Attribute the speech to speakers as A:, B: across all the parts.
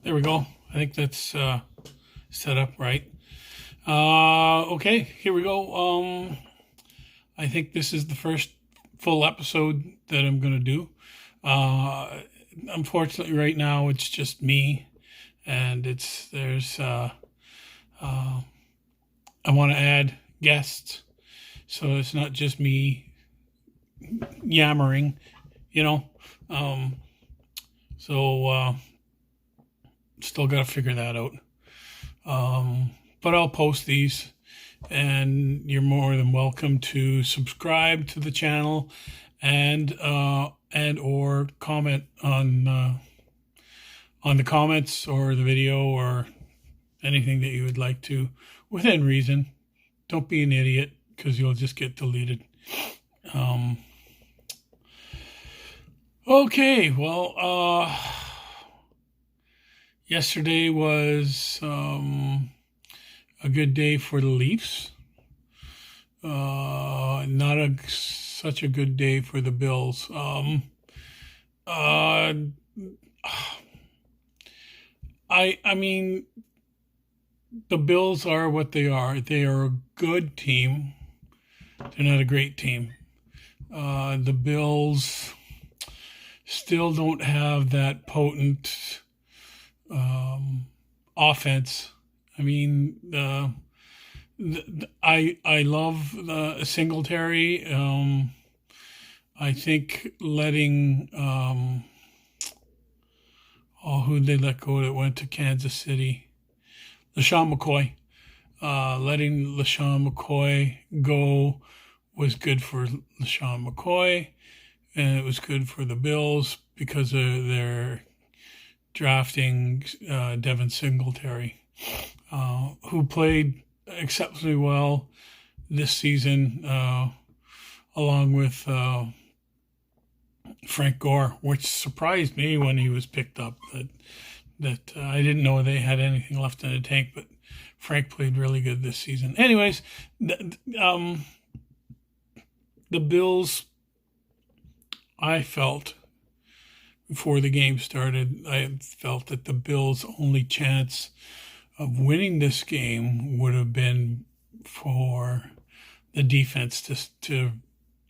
A: There we go. I think that's set up right. Okay, here we go. I think this is the first full episode that I'm going to do. Uh, Unfortunately, right now it's just me, and I want to add guests, so it's not just me yammering, you know. Um, so still got to figure that out. But I'll post these, and you're more than welcome to subscribe to the channel and or comment on the comments or the video or anything that you would like to, within reason. Don't be an idiot, because you'll just get deleted. Um, okay, well, yesterday was a good day for the Leafs. Not such a good day for the Bills. Uh, I mean, the Bills are what they are. They are a good team. They're not a great team. The Bills still don't have that potent offense. I mean, I love Singletary. I think letting who'd they let go that went to Kansas City? LeSean McCoy. Letting LeSean McCoy go was good for LeSean McCoy, and it was good for the Bills because of their drafting Devin Singletary, who played exceptionally well this season, along with Frank Gore, which surprised me when he was picked up. That I didn't know they had anything left in the tank, but Frank played really good this season. Anyways, the Bills, I felt before the game started, I felt that the Bills' only chance of winning this game would have been for the defense to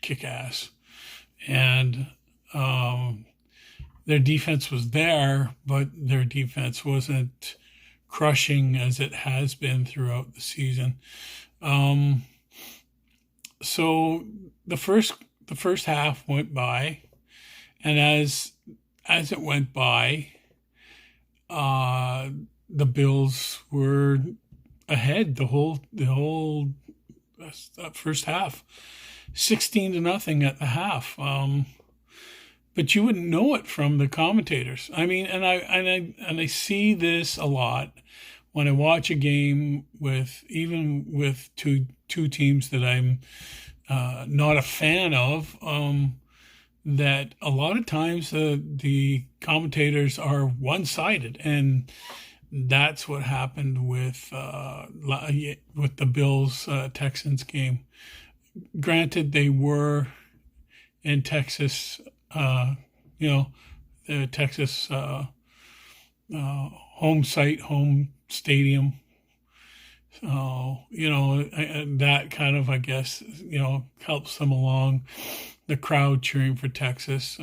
A: kick ass. And their defense was there, but their defense wasn't crushing as it has been throughout the season. So the first half went by, and as it went by, the Bills were ahead the whole first half, 16-0 at the half. But you wouldn't know it from the commentators. I mean, and I see this a lot when I watch a game with two teams that I'm not a fan of. That a lot of times the commentators are one-sided, and that's what happened with the Bills Texans game. Granted, they were in Texas, the Texas home stadium. That kind of, I guess, helps them along. The crowd cheering for Texas,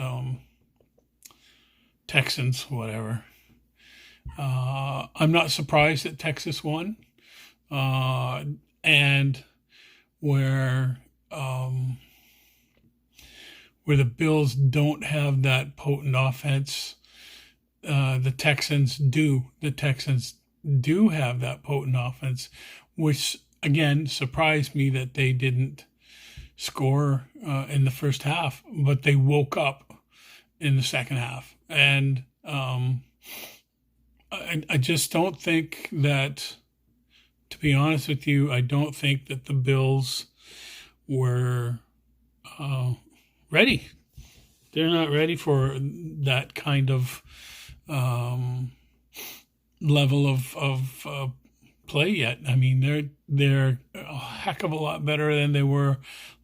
A: Texans, whatever. I'm not surprised that Texas won, and where the Bills don't have that potent offense, the Texans do. The Texans do have that potent offense, which again surprised me that they didn't score in the first half, but they woke up in the second half. And I just don't think that, to be honest with you, I don't think that the Bills were ready. They're not ready for that kind of level of play yet. I mean, they're a heck of a lot better than they were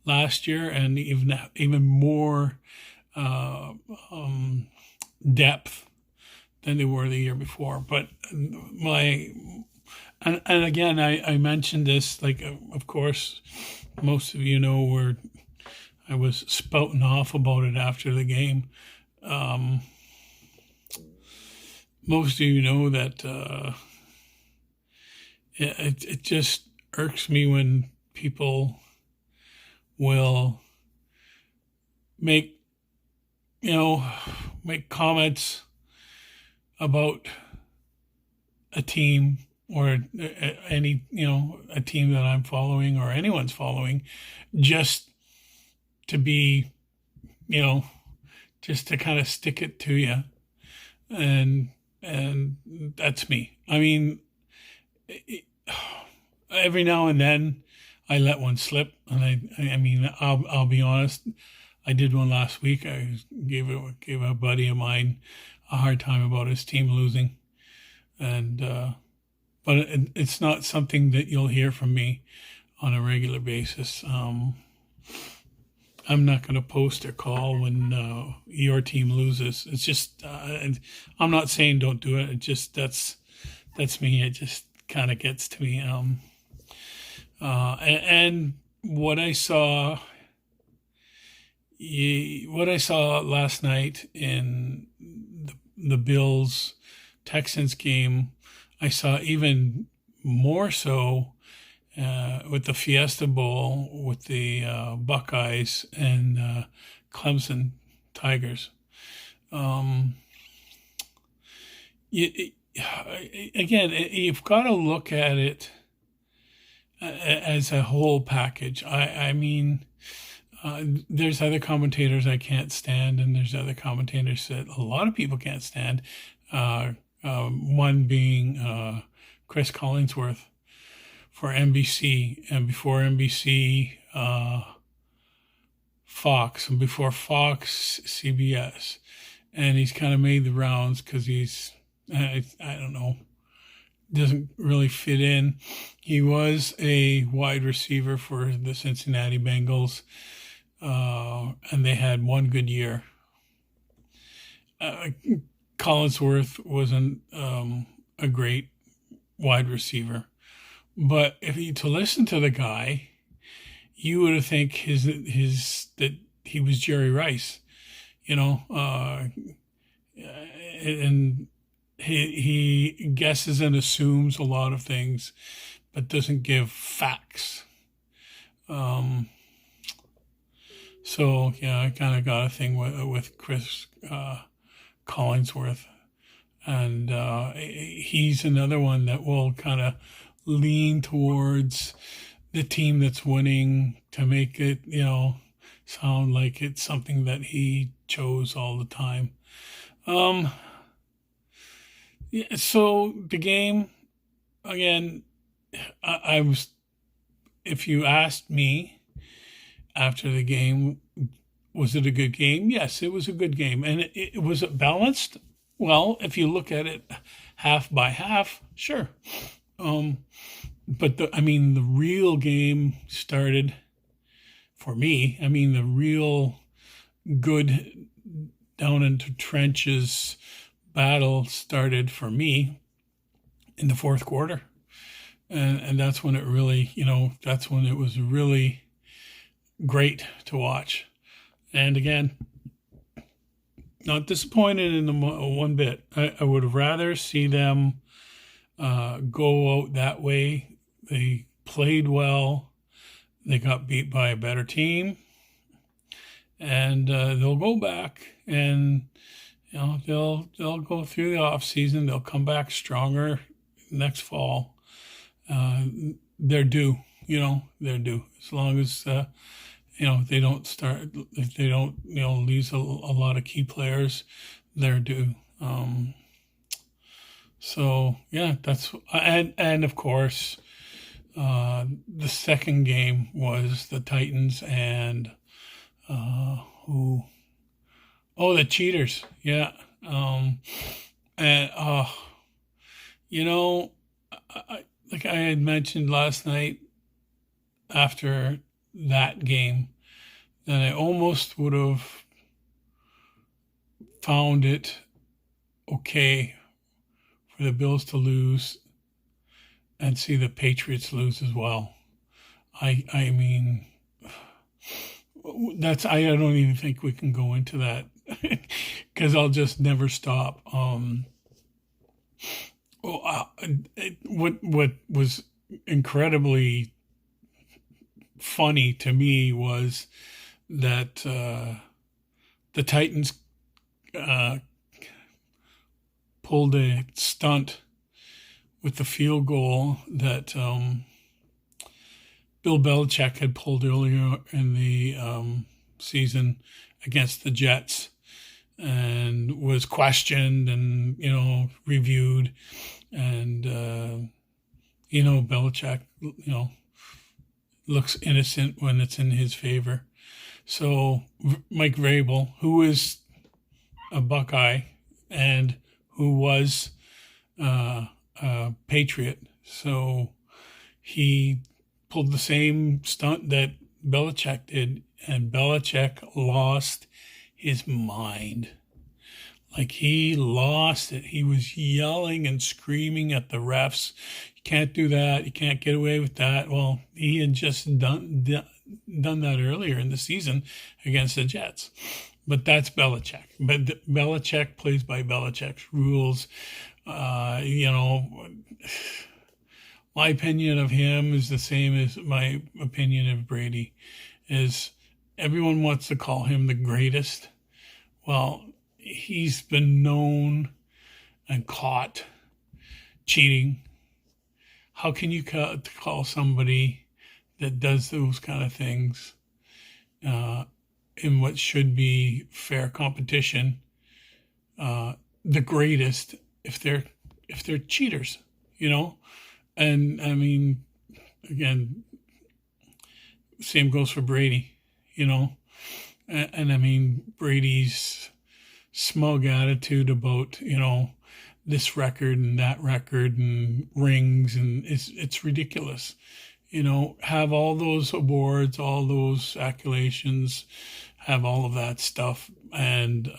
A: last year, and even more depth than they were the year before. But my and again, I mentioned this, like, of course, most of you know where I was spouting off about it after the game. Um, Most of you know that it just irks me when people will make, make comments about a team or any, a team that I'm following or anyone's following, just to be, just to kind of stick it to you. And that's me. I mean, every now and then I let one slip, and I mean, I'll be honest. I did one last week. I gave a buddy of mine a hard time about his team losing, and but it's not something that you'll hear from me on a regular basis. I'm not going to post or call when your team loses. It's just, I'm not saying don't do it. It just, that's me. It just kind of gets to me. And what I saw last night in the Bills Texans game, I saw even more so with the Fiesta Bowl with the Buckeyes and Clemson Tigers. Again, you've got to look at it as a whole package. I mean, there's other commentators I can't stand, and there's other commentators that a lot of people can't stand. One being Chris Collinsworth for NBC, and before NBC, Fox, and before Fox, CBS. And he's kind of made the rounds because he's, I don't know, doesn't really fit in. He was a wide receiver for the Cincinnati Bengals, and they had one good year. Collinsworth wasn't a great wide receiver. But if you to listen to the guy, you would think that he was Jerry Rice, and he guesses and assumes a lot of things, but doesn't give facts. So yeah, I kind of got a thing with Chris Collinsworth, and he's another one that will kind of lean towards the team that's winning to make it, sound like it's something that he chose all the time. Yeah, so the game, again, I was, if you asked me after the game, was it a good game? Yes, it was a good game. And was it balanced? Well, if you look at it half by half, sure. But the real game started for me. I mean, the real good down into trenches battle started for me in the fourth quarter. And that's when it really, that's when it was really great to watch. And again, not disappointed in them one bit. I would have rather see them go out that way. They played well. They got beat by a better team, and they'll go back and they'll go through the off season. They'll come back stronger next fall. They're due. They're due as long as they don't start. If they don't lose a lot of key players, they're due. So yeah, that's and of course, the second game was the Titans and the Cheaters. Yeah, and like I had mentioned last night after that game, that I almost would have found it okay for the Bills to lose and see the Patriots lose as well. I mean, I don't even think we can go into that because I'll just never stop. What was incredibly funny to me was that the Titans pulled a stunt with the field goal that Bill Belichick had pulled earlier in the season against the Jets, and was questioned and reviewed, and Belichick looks innocent when it's in his favor. So Mike Vrabel, who is a Buckeye and who was a Patriot, so he pulled the same stunt that Belichick did, and Belichick lost his mind. Like, he lost it. He was yelling and screaming at the refs. You can't do that. You can't get away with that. Well, he had just done that earlier in the season against the Jets. But that's Belichick. But Belichick plays by Belichick's rules. My opinion of him is the same as my opinion of Brady. Is everyone wants to call him the greatest. Well, he's been known and caught cheating. How can you call somebody that does those kind of things in what should be fair competition the greatest if they're cheaters, And I mean, again, same goes for Brady, and I mean, Brady's smug attitude about, this record and that record and rings, and it's ridiculous. Have all those awards, all those accolations, have all of that stuff, and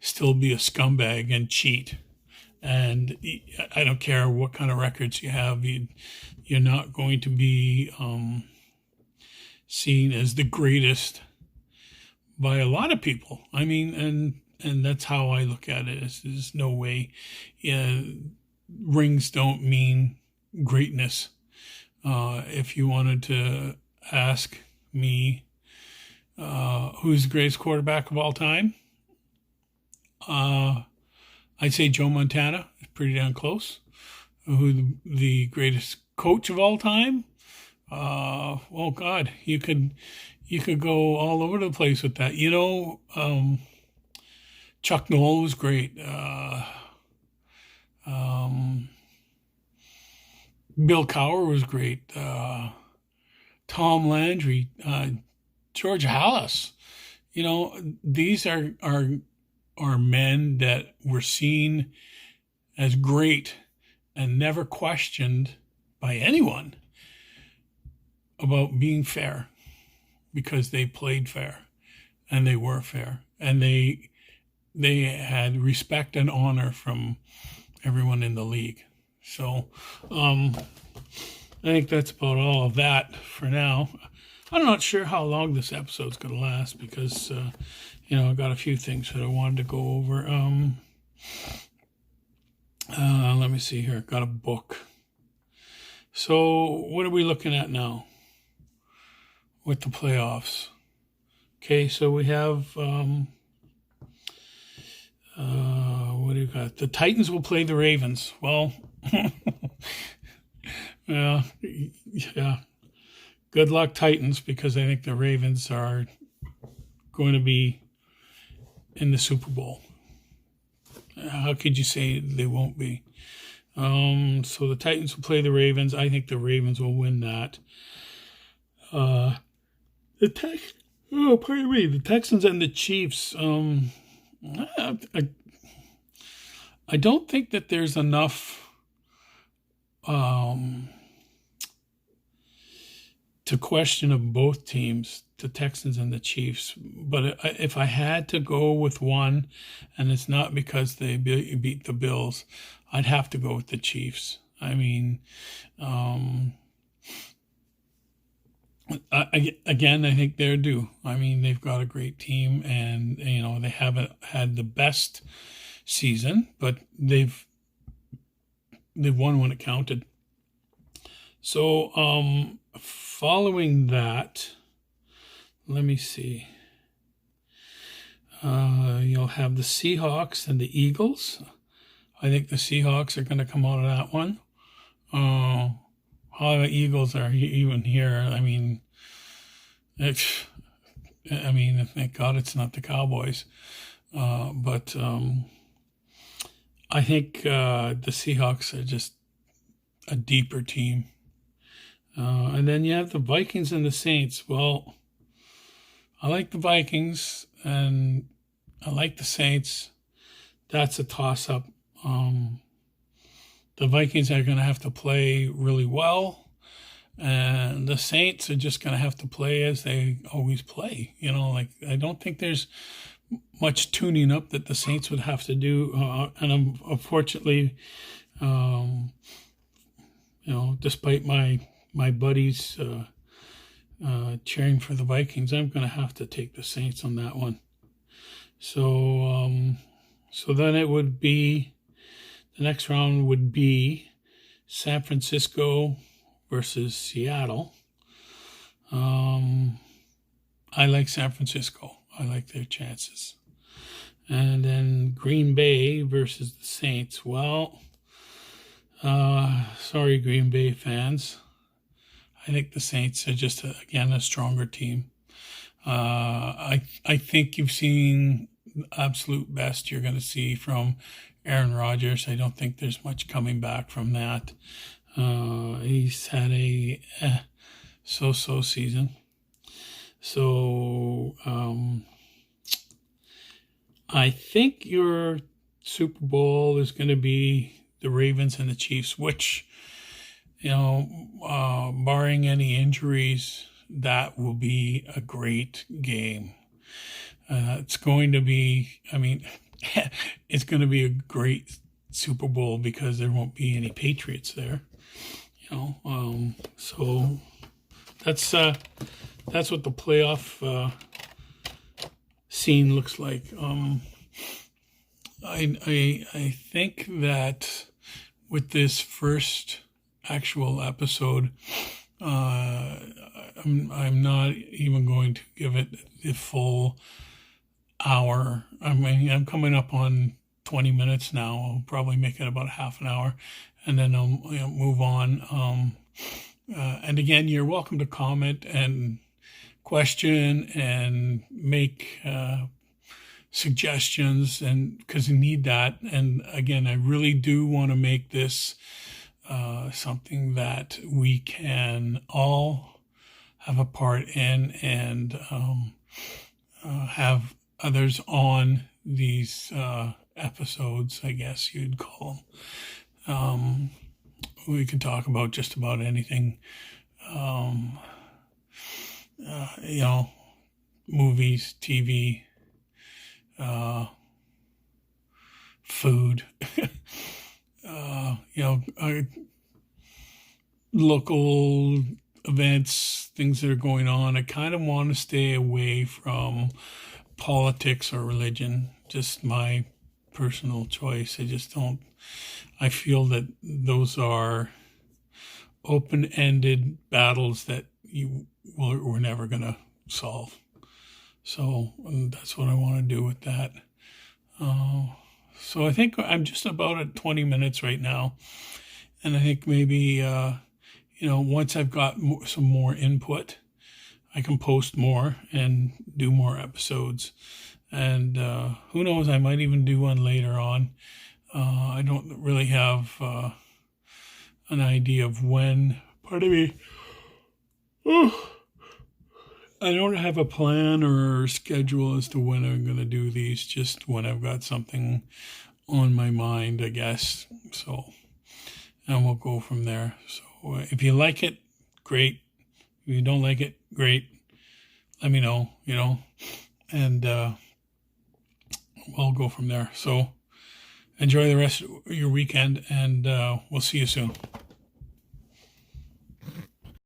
A: still be a scumbag and cheat. And I don't care what kind of records you have, you're not going to be seen as the greatest by a lot of people. I mean, and that's how I look at it. There's no way. Rings don't mean greatness. If you wanted to ask me who's the greatest quarterback of all time, I'd say Joe Montana. It's pretty damn close. Who the greatest coach of all time? Oh God, you could go all over the place with that. Chuck Noll was great. Bill Cowher was great. Tom Landry, George Halas. These are men that were seen as great and never questioned by anyone about being fair, because they played fair and they were fair, and they had respect and honor from everyone in the league. So I think that's about all of that for now. I'm not sure how long this episode's going to last, because I've got a few things that I wanted to go over. Let me see here. I've got a book. So what are we looking at now with the playoffs? Okay, so we have what do you got? The Titans will play the Ravens. Well, yeah. Good luck, Titans, because I think the Ravens are going to be in the Super Bowl. How could you say they won't be? So the Titans will play the Ravens. I think the Ravens will win that. The Texans and the Chiefs. I don't think that there's enough to it's a question of both teams, the Texans and the Chiefs. But if I had to go with one, and it's not because they beat the Bills, I'd have to go with the Chiefs. I mean, again, I think they're due. I mean, they've got a great team, and they haven't had the best season, but they've won when it counted. So, following that, let me see. You'll have the Seahawks and the Eagles. I think the Seahawks are going to come out of that one. How the Eagles are even here, I mean, thank God it's not the Cowboys. But I think the Seahawks are just a deeper team. And then you have the Vikings and the Saints. Well, I like the Vikings and I like the Saints. That's a toss-up. The Vikings are going to have to play really well, and the Saints are just going to have to play as they always play. I don't think there's much tuning up that the Saints would have to do. And unfortunately, despite my buddies cheering for the Vikings, I'm going to have to take the Saints on that one. So then it would be, the next round would be San Francisco versus Seattle. I like San Francisco. I like their chances. And then Green Bay versus the Saints. Well, sorry, Green Bay fans. I think the Saints are just, again, a stronger team. I think you've seen the absolute best you're going to see from Aaron Rodgers. I don't think there's much coming back from that. He's had a so-so season. So I think your Super Bowl is going to be the Ravens and the Chiefs, which, barring any injuries, that will be a great game. It's going to be, it's going to be a great Super Bowl because there won't be any Patriots there. So that's what the playoff scene looks like. I think that with this first actual episode, I'm not even going to give it the full hour. I'm coming up on 20 minutes now. I'll probably make it about half an hour, and then I'll move on. And again, you're welcome to comment and question and make suggestions, and because you need that. And again, I really do want to make this something that we can all have a part in, and have others on these episodes, I guess you'd call them. We can talk about just about anything, movies, TV, food, local events, things that are going on. I kind of want to stay away from politics or religion, just my personal choice. I feel that those are open-ended battles that we're never going to solve. So that's what I want to do with that. So I think I'm just about at 20 minutes right now. And I think maybe, once I've got some more input, I can post more and do more episodes. And who knows, I might even do one later on. I don't really have an idea of when. Pardon me. I don't have a plan or schedule as to when I'm going to do these, just when I've got something on my mind, I guess. So, and we'll go from there. So if you like it, great. If you don't like it, great. Let me know, and we'll go from there. So enjoy the rest of your weekend, and we'll see you soon.